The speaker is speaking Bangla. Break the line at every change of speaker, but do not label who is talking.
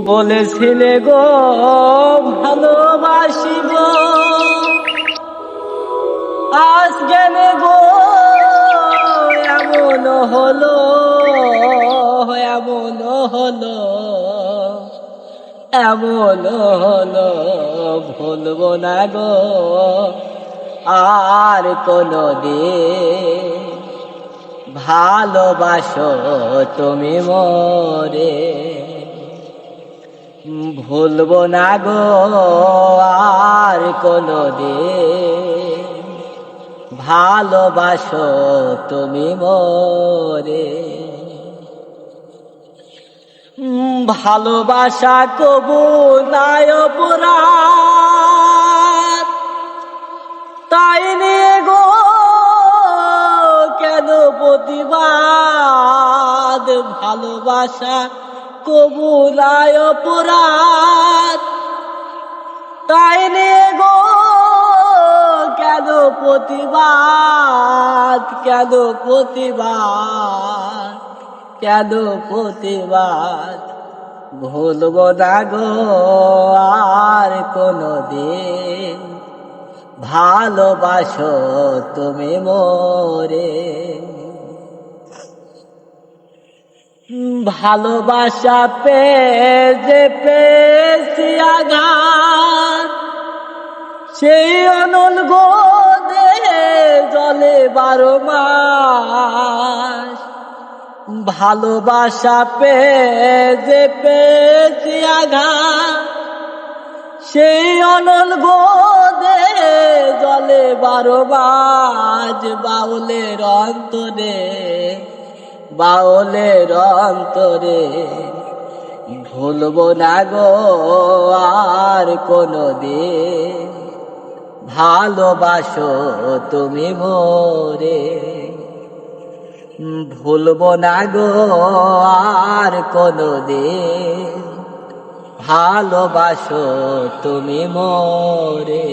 বলেছিলে গো ভালোবাসিব, আজ জ্ঞানে গো এমন হলো, এমন হলো, এমন হলো। ভুলবো না গো আর কোনদিন, ভালোবাসো তুমি মোরে। ভুলবো না গো আর কোনদিন, ভালোবাসো তুমি মোরে। ভালোবাসা কবু নাই অপরাধ, তাই নিয়ে গো কেন প্রতিবাদ। ভালোবাসা কবু নাই অপরাধ, তাই নিয়ে গো কেন প্রতিবাদ, কেন প্রতিবাদ, কেন প্রতিবাদ। ভুলবো না গো আর কোনদিন, ভালোবাসো তুমি মোরে। ভালোবাসা যে পেয়েছি আঘাত, সেই অনল গো দেহে জলে 12 মাস। ভালোবাসা যে পেয়েছি আঘাত, সেই অনল গো দেহে জলে 12 মাস। বাউলের অন্তরে, বাউলের অন্তরে, ভুলবো না গো আর কোনদিন, ভালোবাসো তুমি মোরে। ভুলবো না গো আর কোনদিন, ভালোবাসো তুমি মোরে।